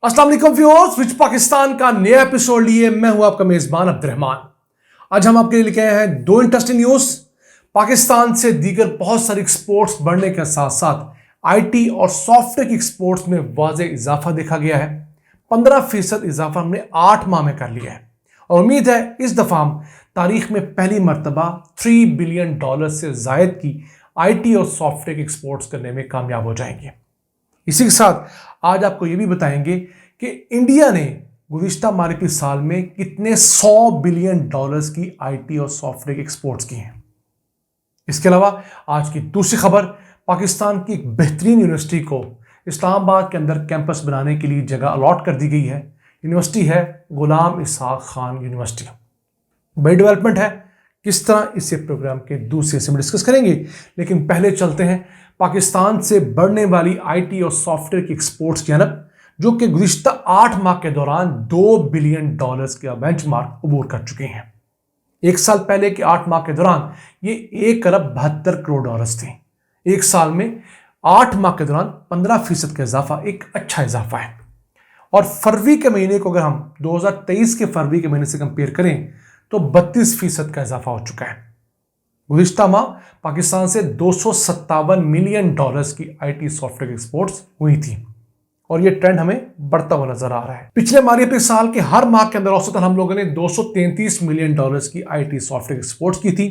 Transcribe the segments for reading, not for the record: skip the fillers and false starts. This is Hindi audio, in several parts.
अस्सलाम वालेकुम व्यूअर्स, विच पाकिस्तान का नया एपिसोड लिए मैं हूं आपका मेजबान अब्दुर्रहमान। आज हम आपके लिए लेके आए हैं दो इंटरेस्टिंग न्यूज। पाकिस्तान से दीगर बहुत सारी एक्सपोर्ट्स बढ़ने के साथ साथ आईटी और सॉफ्टवेयर की एक्सपोर्ट्स में वाज़ेह इजाफा देखा गया है। 15% इजाफा हमने 8 माह में कर लिया है और उम्मीद है इस दफा हम तारीख में पहली मरतबा $3 बिलियन से जायद की आईटी और सॉफ्टवेयर की एक्सपोर्ट्स करने में कामयाब हो जाएंगे। इसी के साथ आज आपको यह भी बताएंगे कि इंडिया ने गुज़िश्ता मालिकी साल में कितने $100 बिलियन की आईटी और सॉफ्टवेयर की एक्सपोर्ट्स की हैं। इसके अलावा आज की दूसरी खबर, पाकिस्तान की एक बेहतरीन यूनिवर्सिटी को इस्लामाबाद के अंदर कैंपस बनाने के लिए जगह अलॉट कर दी गई है। यूनिवर्सिटी है गुलाम इसहाक खान यूनिवर्सिटी। बड़ी डेवलपमेंट है, किस तरह इसे प्रोग्राम के दूसरे हिस्से में डिस्कस करेंगे, लेकिन पहले चलते हैं पाकिस्तान से बढ़ने वाली आईटी और सॉफ्टवेयर की एक्सपोर्ट्स की जानब, जो कि गुज़िश्ता 8 माह के दौरान $2 बिलियन का बेंचमार्क अबूर कर चुके हैं। एक साल पहले के 8 माह के दौरान ये $1.72 करोड़ थे। एक साल में 8 माह के दौरान 15% का इजाफा एक अच्छा इजाफा है। और फरवरी के महीने को अगर हम 2023 के फरवरी के महीने से कंपेयर करें तो 32% का इजाफा हो चुका है। गुज़िश्ता माह पाकिस्तान से $257 मिलियन की आईटी सॉफ्टवेयर एक्सपोर्ट्स हुई थी और ये ट्रेंड हमें बढ़ता हुआ नजर आ रहा है। पिछले मालियाती साल के हर माह के अंदर औसतन हम लोगों ने $233 मिलियन की आईटी सॉफ्टवेयर एक्सपोर्ट्स की थी।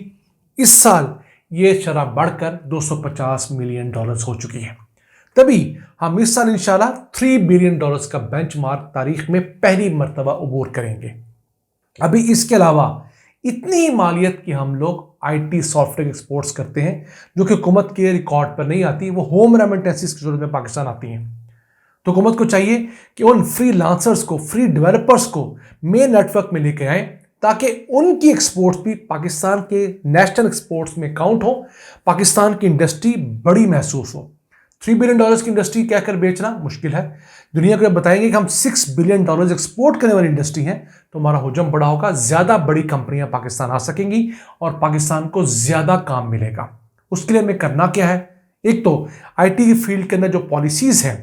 इस साल ये शरह बढ़कर $250 मिलियन हो चुकी है। तभी हम इस साल इंशाल्लाह $3 बिलियन का बेंचमार्क तारीख में पहली मरतबा अबूर करेंगे। अभी इसके अलावा इतनी ही मालियत की हम लोग आईटी सॉफ्टवेयर एक्सपोर्ट्स करते हैं जो कि हुकूमत के रिकॉर्ड पर नहीं आती, वो होम रेमिटेंसेस की सूरत में पाकिस्तान आती हैं। तो हुकूमत को चाहिए कि उन फ्रीलांसर्स को, फ्री डेवलपर्स को मेन नेटवर्क में लेके आए ताकि उनकी एक्सपोर्ट्स भी पाकिस्तान के नेशनल एक्सपोर्ट्स में काउंट हो, पाकिस्तान की इंडस्ट्री बड़ी महसूस हो। $3 बिलियन की इंडस्ट्री कहकर बेचना मुश्किल है। दुनिया को बताएंगे कि हम $6 बिलियन एक्सपोर्ट करने वाली इंडस्ट्री हैं तो हमारा हुजम बड़ा होगा, ज्यादा बड़ी कंपनियां पाकिस्तान आ सकेंगी और पाकिस्तान को ज्यादा काम मिलेगा। उसके लिए हमें करना क्या है? एक तो आईटी की फील्ड के अंदर जो पॉलिसीज हैं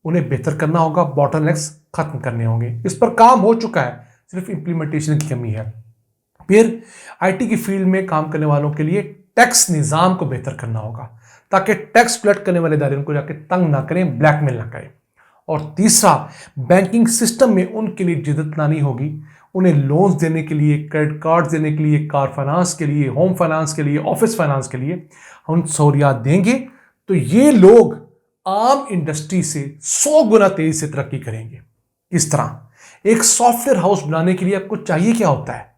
उन्हें बेहतर करना होगा, बॉटलनेक्स खत्म करने होंगे। इस पर काम हो चुका है, सिर्फ इंप्लीमेंटेशन की कमी है। फिर आईटी की फील्ड में काम करने वालों के लिए टैक्स निजाम को बेहतर करना होगा ताकि टैक्स कलेक्ट करने वाले इदारे उनको जाके तंग ना करें, ब्लैकमेल ना करें। और तीसरा, बैंकिंग सिस्टम में उनके लिए जिद्दत लानी होगी, उन्हें लोन्स देने के लिए, क्रेडिट कार्ड देने के लिए, कार फाइनेंस के लिए, होम फाइनेंस के लिए, ऑफिस फाइनेंस के लिए हम सहूलियात देंगे तो ये लोग आम इंडस्ट्री से 100 गुना तेजी से तरक्की करेंगे। किस तरह? एक सॉफ्टवेयर हाउस बनाने के लिए आपको चाहिए क्या होता है?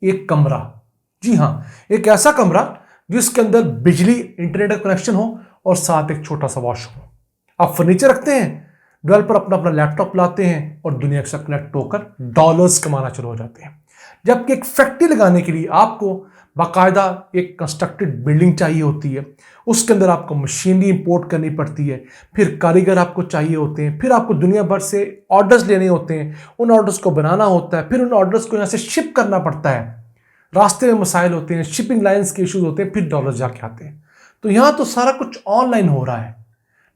एक कमरा। जी हां, एक ऐसा कमरा जिसके अंदर बिजली, इंटरनेट का कनेक्शन हो और साथ एक छोटा सा वॉशरूम हो। आप फर्नीचर रखते हैं, डेवलपर अपना अपना लैपटॉप लाते हैं और दुनिया के साथ कनेक्ट होकर डॉलर्स कमाना शुरू हो जाते हैं। जबकि एक फैक्ट्री लगाने के लिए आपको बाकायदा एक कंस्ट्रक्टेड बिल्डिंग चाहिए होती है, उसके अंदर आपको मशीनरी इंपोर्ट करनी पड़ती है, फिर कारीगर आपको चाहिए होते हैं, फिर आपको दुनिया भर से ऑर्डर्स लेने होते हैं, उन ऑर्डर्स को बनाना होता है, फिर उन ऑर्डर्स को यहाँ से शिप करना पड़ता है। रास्ते में मसाइल होते हैं, शिपिंग लाइंस के इश्यूज होते हैं, फिर डॉलर जाके आते हैं। तो यहां तो सारा कुछ ऑनलाइन हो रहा है।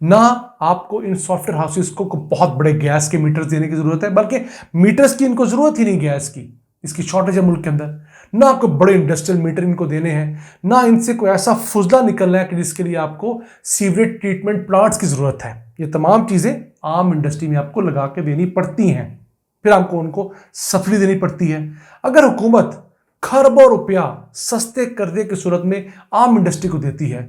ना आपको इन सॉफ्टवेयर हाउसेस को बहुत बड़े गैस के मीटर्स देने की जरूरत है, बल्कि मीटर्स की इनको जरूरत ही नहीं, गैस की इसकी शॉर्टेज है मुल्क के अंदर। ना आपको बड़े इंडस्ट्रियल मीटर इनको देने हैं, ना इनसे कोई ऐसा फुजला निकलना है कि जिसके लिए आपको सीवरेज ट्रीटमेंट प्लांट्स की जरूरत है। ये तमाम चीजें आम इंडस्ट्री में आपको लगा के देनी पड़ती हैं, फिर आपको उनको सब्सिडी देनी पड़ती है। अगर हुकूमत खरबों रुपया सस्ते कर्जे की सूरत में आम इंडस्ट्री को देती है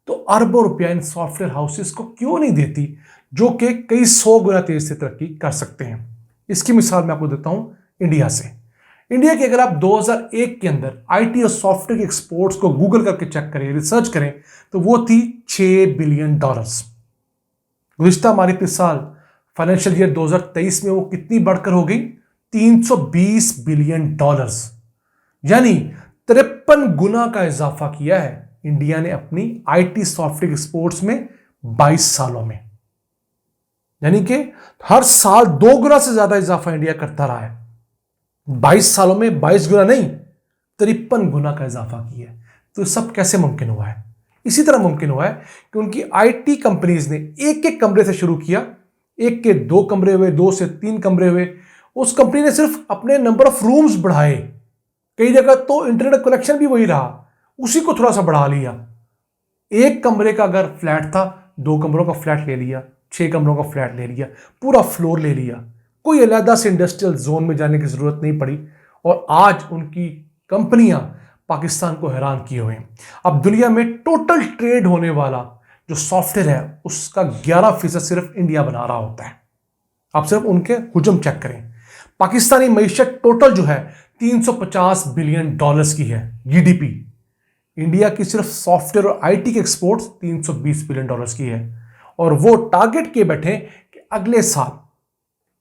तो अरबों रुपया इन सॉफ्टवेयर हाउसेस को क्यों नहीं देती, जो कि कई 100 गुना तेज से तरक्की कर सकते हैं। इसकी मिसाल मैं आपको देता हूं इंडिया से। इंडिया के अगर आप 2001 के अंदर आईटी और सॉफ्टवेयर के एक्सपोर्ट्स को गूगल करके चेक करें, रिसर्च करें, तो वो थी $6 बिलियन। गुज़िश्ता मालियाती साल फाइनेंशियल ईयर 2023 में वो कितनी बढ़कर हो गई? $320 बिलियन, यानी 53 गुना का इजाफा किया है इंडिया ने अपनी आईटी सॉफ्टवेयर एक्सपोर्ट्स में 22 सालों में। यानी कि हर साल 2 गुना से ज्यादा इजाफा इंडिया करता रहा है। 22 सालों में 22 गुना नहीं, 53 गुना का इजाफा किया है। तो सब कैसे मुमकिन हुआ है? इसी तरह मुमकिन हुआ है कि उनकी आईटी कंपनीज ने एक एक कमरे से शुरू किया, एक के 2 कमरे हुए, 2 से 3 कमरे हुए। उस कंपनी ने सिर्फ अपने नंबर ऑफ रूम्स बढ़ाए, कई जगह तो इंटरनेट कनेक्शन भी वही रहा, उसी को थोड़ा सा बढ़ा लिया। एक कमरे का अगर फ्लैट था, 2 कमरों का फ्लैट ले लिया, 6 कमरों का फ्लैट ले लिया, पूरा फ्लोर ले लिया। कोई अलहदा से इंडस्ट्रियल जोन में जाने की जरूरत नहीं पड़ी। और आज उनकी कंपनियां पाकिस्तान को हैरान किए हुए हैं। अब दुनिया में टोटल ट्रेड होने वाला जो सॉफ्टवेयर है उसका 11% सिर्फ इंडिया बना रहा होता है। आप सिर्फ उनके हुजम चेक करें। पाकिस्तानी मईशत टोटल जो है 350 बिलियन डॉलर्स की है जीडीपी। इंडिया की सिर्फ सॉफ्टवेयर और आईटी के एक्सपोर्ट्स 320 बिलियन डॉलर्स की है। और वो टारगेट किए बैठे कि अगले साल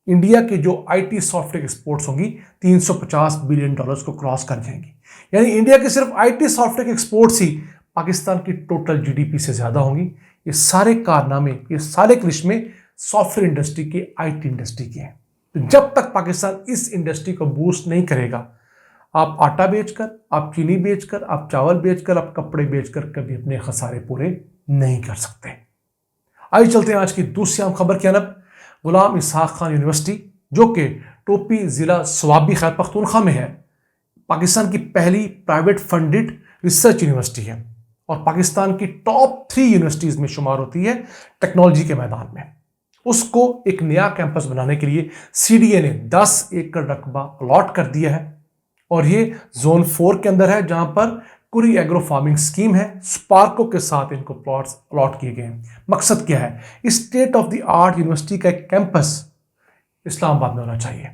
इंडिया के जो आईटी सॉफ्टवेयर एक्सपोर्ट्स होंगी 350 बिलियन डॉलर्स को क्रॉस कर जाएंगी। यानी इंडिया के सिर्फ आईटी सॉफ्टवेयर के एक्सपोर्ट्स ही पाकिस्तान की टोटल जीडीपी से ज्यादा होंगी। ये सारे कारनामे, ये सारे करिश्मे सॉफ्टवेयर इंडस्ट्री के, आईटी इंडस्ट्री के हैं। तो जब तक पाकिस्तान इस इंडस्ट्री को बूस्ट नहीं करेगा, आप आटा बेचकर, आप चीनी बेचकर, आप चावल बेचकर, आप कपड़े बेचकर कभी अपने खसारे पूरे नहीं कर सकते। आइए चलते हैं आज की दूसरी अहम खबर की तरफ। गुलाम इसहाक खान यूनिवर्सिटी, जो कि टोपी जिला स्वाबी खैबर पख्तूनख्वा में है, पाकिस्तान की पहली प्राइवेट फंडेड रिसर्च यूनिवर्सिटी है और पाकिस्तान की टॉप 3 यूनिवर्सिटीज में शुमार होती है टेक्नोलॉजी के मैदान में। उसको एक नया कैंपस बनाने के लिए सीडीए ने 10 एकड़ रकबा अलॉट कर दिया है और ये जोन 4 के अंदर है, जहां पर कुरी एग्रो फार्मिंग स्कीम है। स्पार्को के साथ इनको प्लॉट्स अलॉट किए गए हैं। मकसद क्या है? इस state of the art university का एक कैंपस इस्लामाबाद में होना चाहिए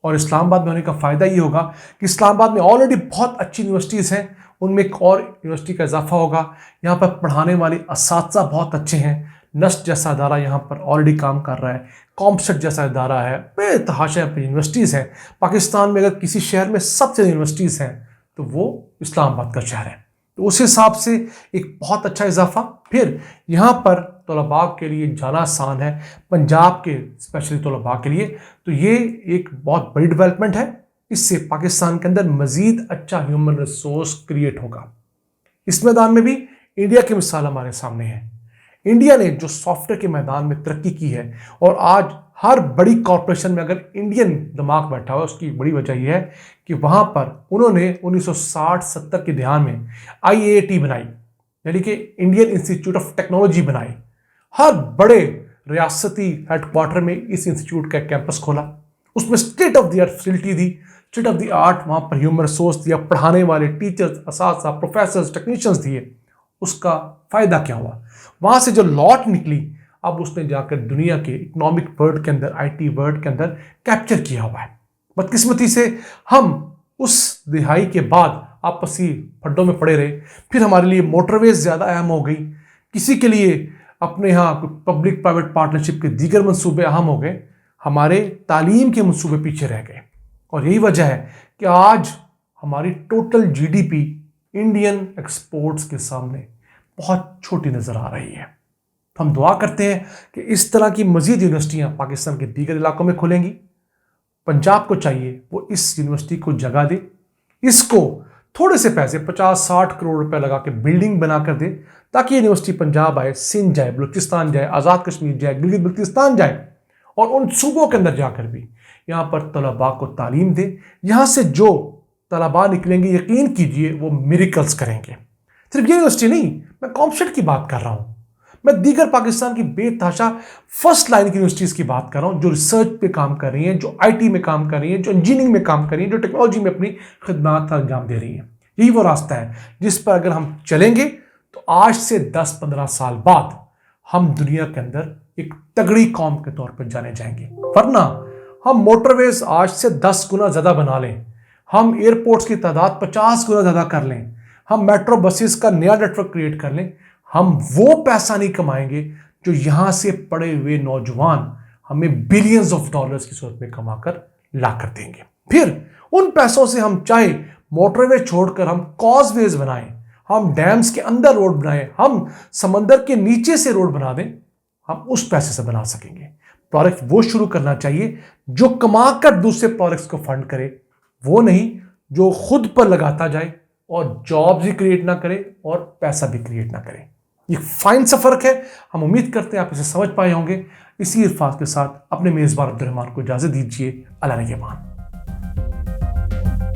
और इस्लामाबाद में होने का फायदा ये होगा कि इस्लामाबाद में ऑलरेडी बहुत अच्छी यूनिवर्सिटीज़ हैं, उनमें एक और यूनिवर्सिटी का इजाफा होगा। यहाँ पर पढ़ाने वाले असातिज़ा बहुत अच्छे हैं। नस्ट जैसा इदारा यहाँ पर ऑलरेडी काम कर रहा है, कॉम्पसेट जैसा इदारा है, बेतहाशा यूनिवर्सिटीज़ हैं। पाकिस्तान में अगर किसी शहर में सबसे यूनिवर्सिटीज़ हैं तो वो इस्लामाबाद का शहर है। तो उस हिसाब से एक बहुत अच्छा इजाफा। फिर यहाँ पर तलबा के लिए जाना आसान है, पंजाब के स्पेशली तलबा के लिए, तो ये एक बहुत बड़ी डेवलपमेंट है। इससे पाकिस्तान के अंदर मज़ीद अच्छा ह्यूमन रिसोर्स क्रिएट होगा। इस मैदान में भी इंडिया की मिसाल हमारे सामने है। इंडिया ने जो सॉफ्टवेयर के मैदान में तरक्की की है और आज हर बड़ी कॉरपोरेशन में अगर इंडियन दिमाग बैठा हुआ, उसकी बड़ी वजह यह है कि वहाँ पर उन्होंने 1960-70 के ध्यान में IIT बनाई, यानी कि इंडियन इंस्टीट्यूट ऑफ टेक्नोलॉजी बनाई। हर बड़े रियासती हेडक्वार्टर में इस इंस्टीट्यूट का कैंपस खोला, उसमें state of the art facility the, state of the art वहाँ पर ह्यूमन रिसोर्स दिया, पढ़ाने वाले टीचर्स, असातिज़ा, प्रोफेसर्स, टेक्नीशियंस दिए। उसका फ़ायदा क्या हुआ? वहाँ से जो लॉट निकली, अब उसने जाकर दुनिया के इकोनॉमिक वर्ल्ड के अंदर, आईटी वर्ल्ड के अंदर कैप्चर किया हुआ है। बदकिस्मती से हम उस दिहाई के बाद आपसी फड्डों में पड़े रहे। फिर हमारे लिए मोटरवेज ज़्यादा अहम हो गई, किसी के लिए अपने यहाँ पब्लिक प्राइवेट पार्टनरशिप के दीगर मंसूबे अहम हो गए, हमारे तालीम के मंसूबे पीछे रह गए। और यही वजह है कि आज हमारी टोटल जीडीपी इंडियन एक्सपोर्ट्स के सामने बहुत छोटी नज़र आ रही है। तो हम दुआ करते हैं कि इस तरह की मज़ीद यूनिवर्सिटियाँ पाकिस्तान के दीगर इलाकों में खुलेंगी। पंजाब को चाहिए वो इस यूनिवर्सिटी को जगह दे, इसको थोड़े से पैसे 50-60 करोड़ रुपए लगा के बिल्डिंग बना कर दे, ताकि यूनिवर्सिटी पंजाब आए, सिंध जाए, बलूचिस्तान जाए, आज़ाद कश्मीर जाए, गिलगित बल्तिस्तान जाए और उन सूबों के अंदर जाकर भी यहाँ पर तलबा को तालीम दे। यहाँ से जो तलबा निकलेंगे, यकीन कीजिए वो मिरेकल्स करेंगे। सिर्फ ये यूनिवर्सिटी नहीं, मैं कॉम्पसेट की बात कर रहा हूँ, मैं दीगर पाकिस्तान की बेतहाशा फर्स्ट लाइन की यूनिवर्सिटीज़ की बात कर रहा हूँ, जो रिसर्च पे काम कर रही हैं, जो आईटी में काम कर रही हैं, जो इंजीनियरिंग में काम कर रही हैं, जो टेक्नोलॉजी में अपनी खिदमत अंजाम दे रही हैं। यही वो रास्ता है जिस पर अगर हम चलेंगे तो आज से 10-15 साल बाद हम दुनिया के अंदर एक तगड़ी कौम के तौर पर जाने जाएंगे। वरना हम मोटरवेज आज से 10 गुना ज़्यादा बना लें, हम एयरपोर्ट्स की तादाद 50 गुना ज़्यादा कर लें, हम मेट्रो बसेस का नया नेटवर्क क्रिएट कर लें, हम वो पैसा नहीं कमाएंगे जो यहाँ से पड़े हुए नौजवान हमें बिलियंस ऑफ डॉलर्स की सूरत में कमाकर ला कर देंगे। फिर उन पैसों से हम चाहे मोटरवे छोड़कर हम कॉजवेज बनाएं, हम डैम्स के अंदर रोड बनाएं, हम समंदर के नीचे से रोड बना दें, हम उस पैसे से बना सकेंगे। प्रोडक्ट वो शुरू करना चाहिए जो कमाकर दूसरे प्रोडक्ट्स को फंड करे, वो नहीं जो खुद पर लगाता जाए और जॉब्स भी क्रिएट ना करे और पैसा भी क्रिएट ना करे। ये फाइन सा फर्क है। हम उम्मीद करते हैं आप इसे समझ पाए होंगे। इसी अल्फाज के साथ अपने मेजबान अब्दुर्रहमान को इजाजत दीजिए। अल्लाह निगहबान।